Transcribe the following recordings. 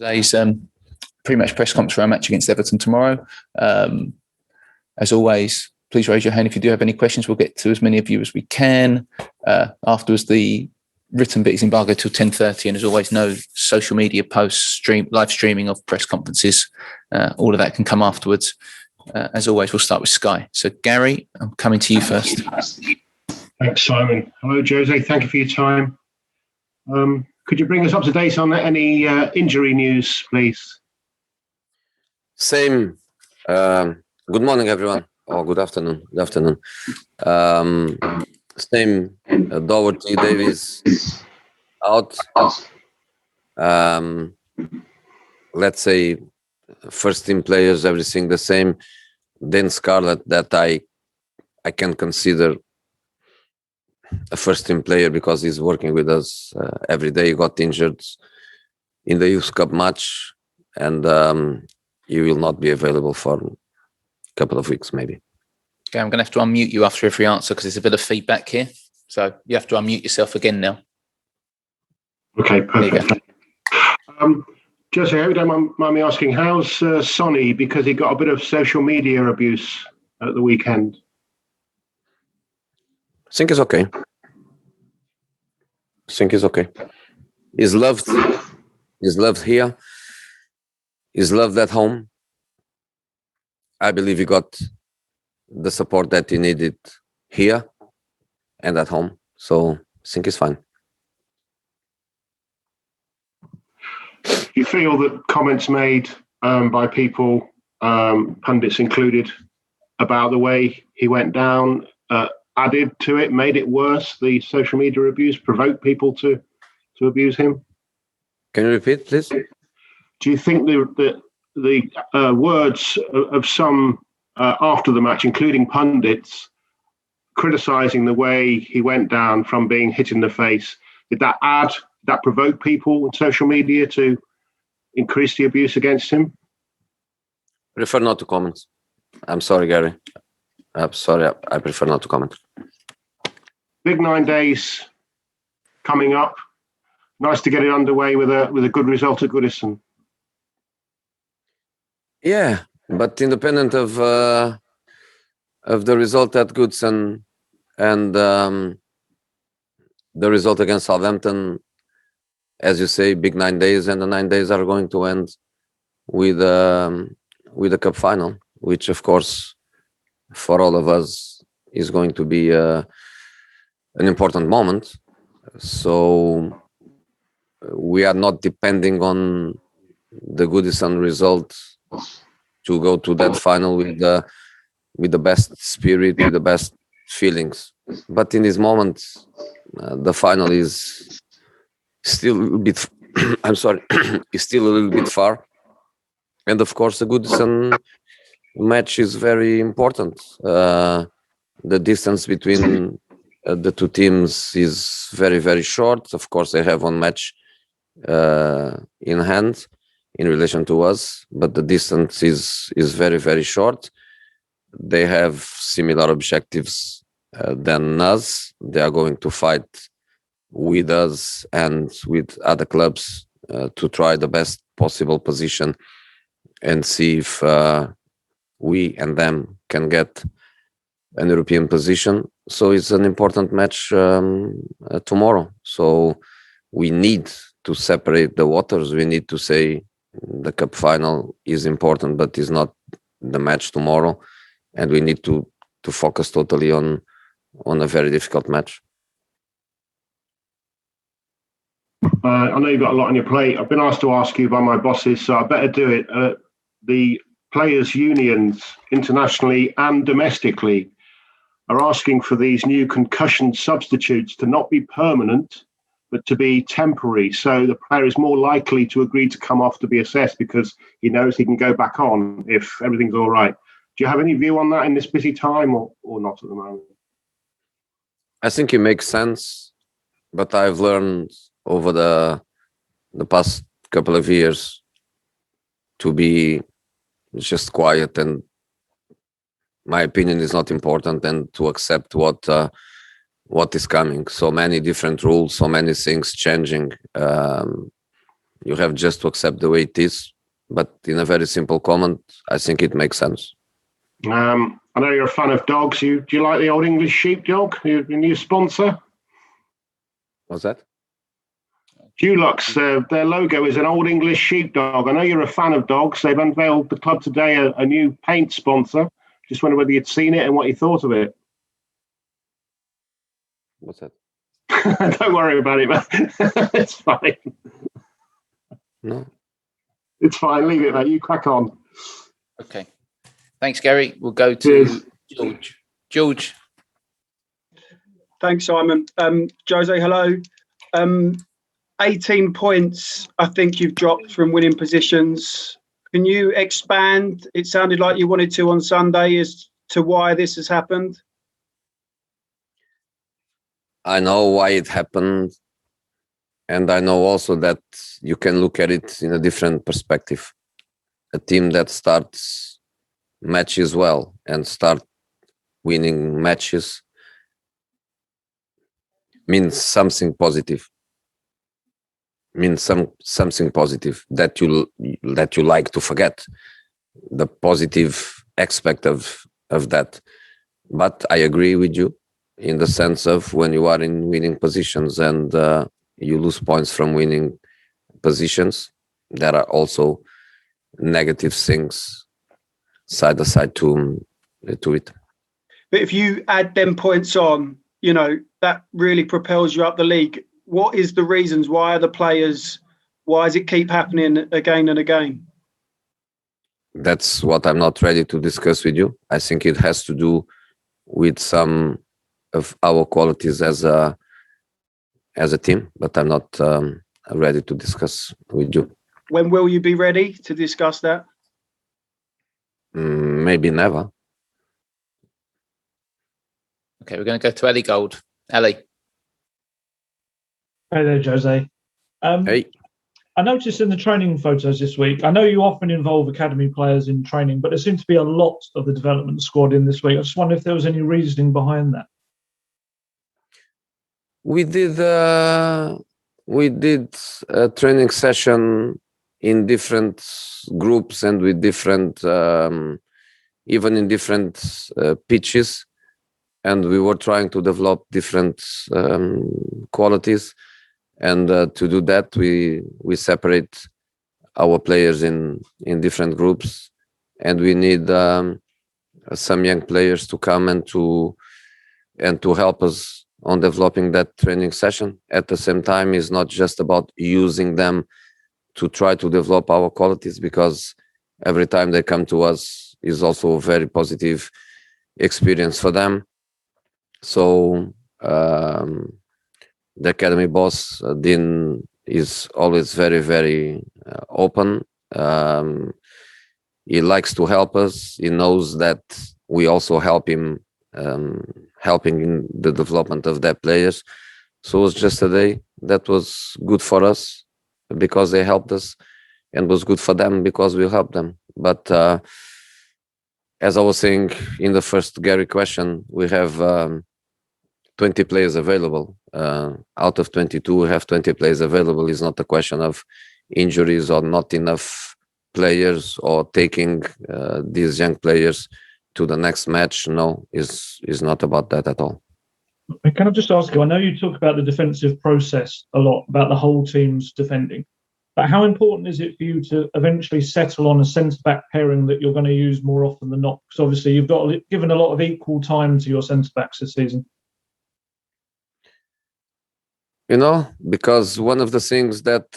Today's pre-match press conference for our match against Everton tomorrow. As always, please raise your hand if you do have any questions. We'll get to as many of you as we can. Afterwards, the written bit is embargoed till 10:30, and as always, no social media posts, live streaming of press conferences. All of that can come afterwards. As always, we'll start with Sky. So, Gary, I'm coming to you first. Thanks, Simon. Hello, Jose. Thank you for your time. Could you bring us up to date on any injury news, please? Same. Good morning, everyone. Or good afternoon. Good afternoon. Same. Doherty, Davies out. Let's say first team players, everything the same. Then Scarlett, that I can consider a first team player because he's working with us every day. He got injured in the Youth Cup match, and he will not be available for a couple of weeks, maybe. Okay, I'm going to have to unmute you after every answer because there's a bit of feedback here. So you have to unmute yourself again now. Okay, perfect. Jose, I hope you don't mind me asking, how's Sonny? Because he got a bit of social media abuse at the weekend. I think it's okay. He's loved. He's loved here. He's loved at home. I believe he got the support that he needed here and at home. So I think he's fine. You feel that comments made by people, pundits included, about the way he went down added to it, made it worse? The social media abuse provoked people to abuse him? Can you repeat, please? Do you think the words of some after the match, including pundits, criticising the way he went down from being hit in the face, did that provoke people on social media to increase the abuse against him? Prefer not to comment. I'm sorry, Gary. I'm sorry. I prefer not to comment. Big 9 days coming up. Nice to get it underway with a good result at Goodison. Yeah, but independent of the result at Goodison and the result against Southampton, as you say, big 9 days, and the 9 days are going to end with the cup final, which of course for all of us is going to be an important moment. So we are not depending on the Goodison result to go to that final with the best spirit, with the best feelings. But in this moment, the final is still a bit. I'm sorry, is still a little bit far, and of course, the Goodison match is very important. The distance between the two teams is very, very short. Of course, they have one match in hand in relation to us, but the distance is very, very short. They have similar objectives than us. They are going to fight with us and with other clubs to try the best possible position and see if we and them can get an European position. So it's an important match tomorrow. So we need to separate the waters. We need to say the cup final is important, but is not the match tomorrow. And we need to focus totally on a very difficult match. I know you've got a lot on your plate. I've been asked to ask you by my bosses, so I better do it. The players' unions, internationally and domestically, are asking for these new concussion substitutes to not be permanent, but to be temporary. So the player is more likely to agree to come off to be assessed because he knows he can go back on if everything's all right. Do you have any view on that in this busy time or not at the moment? I think it makes sense, but I've learned over the past couple of years to be just quiet, and my opinion is not important, and to accept what is coming. So many different rules, so many things changing. You have just to accept the way it is. But in a very simple comment, I think it makes sense. I know you're a fan of dogs. Do you like the Old English Sheepdog, your new sponsor? What's that? Dulux, their logo is an Old English Sheepdog. I know you're a fan of dogs. They've unveiled the club today a new paint sponsor. Just wonder whether you'd seen it and what you thought of it. What's that? Don't worry about it, man. It's fine. No. It's fine. Leave it, mate. You crack on. Okay. Thanks, Gary. We'll go to George. George. Thanks, Simon. Jose, hello. 18 points, I think you've dropped from winning positions. Can you expand? It sounded like you wanted to on Sunday as to why this has happened. I know why it happened. And I know also that you can look at it in a different perspective. A team that starts matches well and start winning matches means something positive. Means something positive that you like to forget. The positive aspect of that. But I agree with you in the sense of when you are in winning positions and you lose points from winning positions, there are also negative things side by side to it. But if you add them points on, you know, that really propels you up the league. What is the reasons? Why are the players? Why does it keep happening again and again? That's what I'm not ready to discuss with you. I think it has to do with some of our qualities as a team, but I'm not ready to discuss with you. When will you be ready to discuss that? Maybe never. Okay, we're going to go to Ellie Gold. Ellie. Hey there, Jose. Hey. I noticed in the training photos this week, I know you often involve academy players in training, but there seemed to be a lot of the development squad in this week. I just wonder if there was any reasoning behind that. We did a training session in different groups and with different, even in different pitches, and we were trying to develop different qualities. And to do that, we separate our players in different groups, and we need some young players to come and to help us on developing that training session. At the same time, it's not just about using them to try to develop our qualities, because every time they come to us is also a very positive experience for them. So the academy boss, Dean, is always very, very open. He likes to help us. He knows that we also help him, helping in the development of their players. So it was just a day that was good for us because they helped us, and was good for them because we helped them. But as I was saying in the first Gary question, we have 20 players available. Out of 22, we have 20 players available. It's not a question of injuries or not enough players or taking these young players to the next match. No, is not about that at all. Can I just ask you, I know you talk about the defensive process a lot, about the whole team's defending, but how important is it for you to eventually settle on a centre-back pairing that you're going to use more often than not? Because obviously you've given a lot of equal time to your centre-backs this season. You know, because one of the things that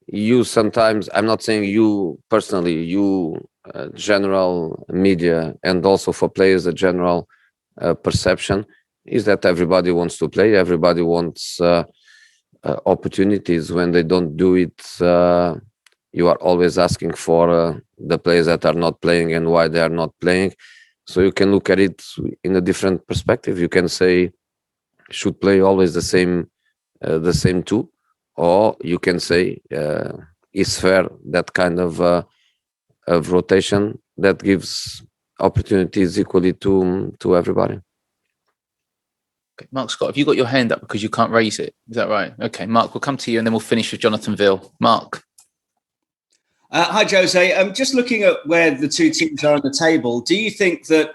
you sometimes, I'm not saying you personally, you general media, and also for players, a general perception is that everybody wants to play, everybody wants opportunities. When they don't do it, you are always asking for the players that are not playing and why they are not playing. So you can look at it in a different perspective. You can say, should play always the same two, or you can say it's fair that kind of rotation that gives opportunities equally to everybody. Okay, Mark Scott, have you got your hand up because you can't raise it? Is that right? Okay, Mark, we'll come to you and then we'll finish with Jonathan Ville. Mark. Hi, Jose. Just looking at where the two teams are on the table, do you think that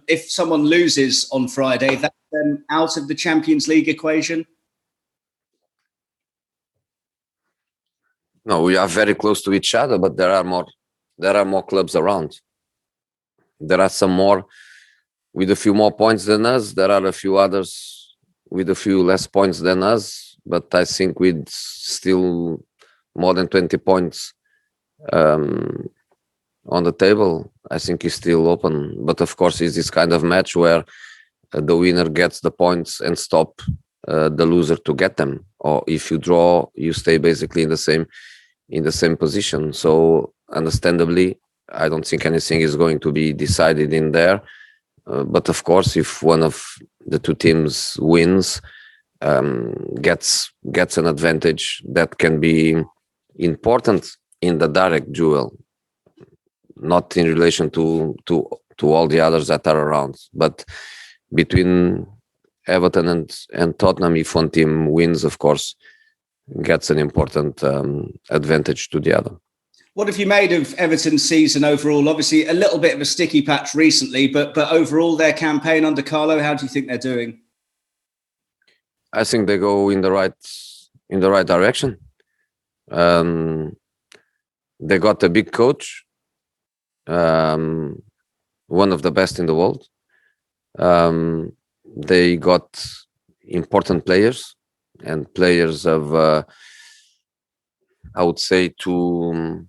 if someone loses on Friday, that's them out of the Champions League equation? No, we are very close to each other, but there are more clubs around. There are some more with a few more points than us. There are a few others with a few less points than us, but I think with still more than 20 points on the table, I think it's still open. But of course, it's this kind of match where the winner gets the points and stop the loser to get them. Or if you draw, you stay basically in the same position. So understandably, I don't think anything is going to be decided in there. But of course, if one of the two teams wins, gets an advantage that can be important in the direct duel, not in relation to all the others that are around, but between Everton and Tottenham, if one team wins, of course, gets an important advantage to the other. What have you made of Everton's season overall? Obviously, a little bit of a sticky patch recently, but overall, their campaign under Carlo, how do you think they're doing? I think they go in the right direction. They got a big coach, one of the best in the world. They got important players and players of, I would say, two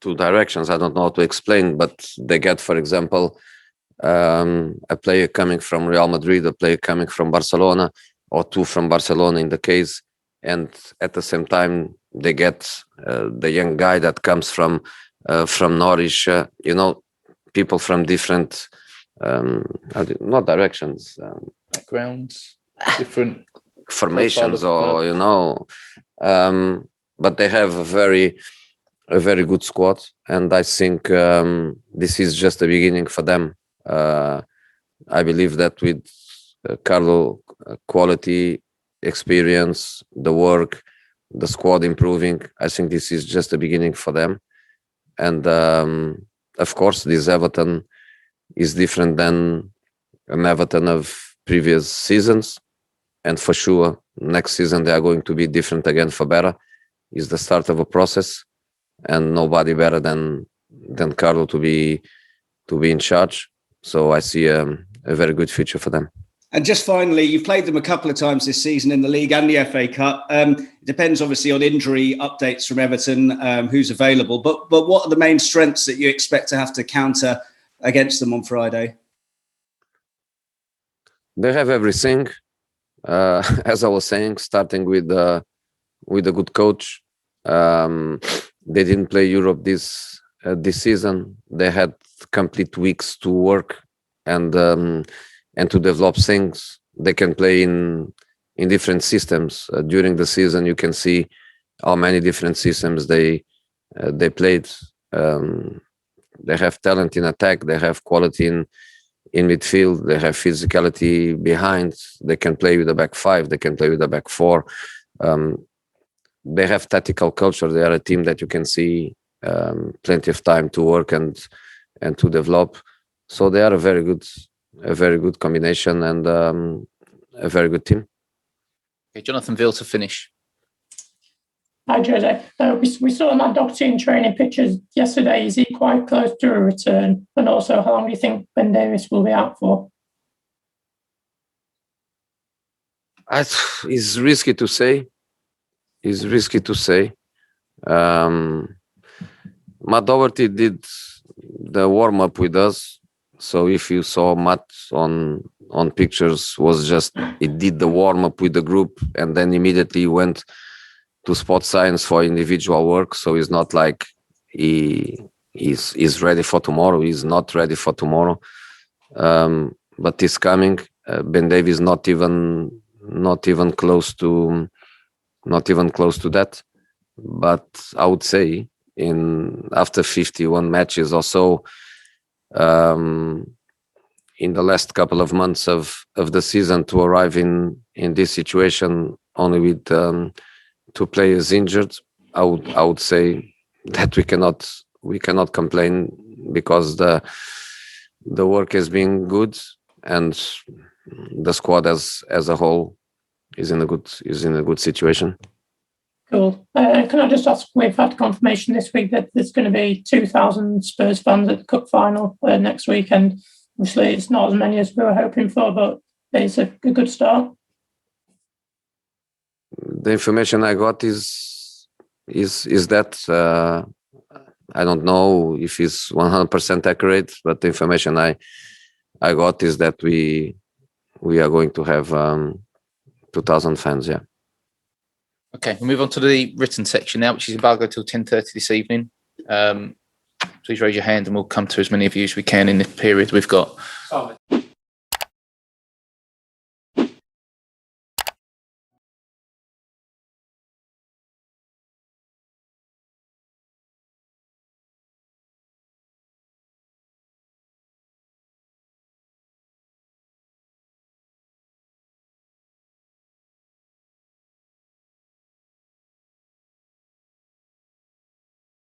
directions. I don't know how to explain, but they get, for example, a player coming from Real Madrid, a player coming from Barcelona, or two from Barcelona in the case, and at the same time they get the young guy that comes from Norwich. People from different not directions, Backgrounds, different formations, or but they have a very good squad, and I think this is just the beginning for them. I believe that with Carlo, quality, experience, the work, the squad improving, I think this is just the beginning for them. And of course, this Everton is different than an Everton of previous seasons, and for sure next season they are going to be different again for better. It's the start of a process, and nobody better than Carlo to be in charge. So I see a very good future for them. And just finally, you've played them a couple of times this season in the league and the FA Cup. It depends obviously on injury updates from Everton, who's available. But what are the main strengths that you expect to have to counter against them on Friday? They have everything, as I was saying, starting with a good coach. They didn't play Europe this season. They had complete weeks to work and to develop things. They can play in different systems. During the season, you can see how many different systems they played. They have talent in attack. They have quality in midfield. They have physicality behind. They can play with a back five. They can play with a back four. They have tactical culture. They are a team that you can see plenty of time to work and to develop. So they are a very good combination and a very good team. Okay, Jonathan Ville to finish. Hi, Jose. We saw Matt Doherty in training pictures yesterday. Is he quite close to a return? And also, how long do you think Ben Davies will be out for? It's risky to say. Matt Doherty did the warm-up with us. So if you saw Matt on pictures, he did the warm-up with the group and then immediately went to sport science for individual work. So it's not like he's ready for tomorrow. He's not ready for tomorrow. But he's coming. Ben Davies not even close to that. But I would say after 51 matches or so, in the last couple of months of the season to arrive in this situation only with 2 players injured. I would say that we cannot complain, because the work has been good, and the squad as a whole is in a good situation. Cool. Can I just ask, we've had confirmation this week that there's going to be 2,000 Spurs fans at the Cup final next weekend. Obviously, it's not as many as we were hoping for, but it's a good start. The information I got is that I don't know if it's 100% accurate, but the information I got is that we are going to have 2,000 fans. Yeah. Okay, we'll move on to the written section now, which is embargo till 10:30 this evening. Please raise your hand and we'll come to as many of you as we can in the period we've got.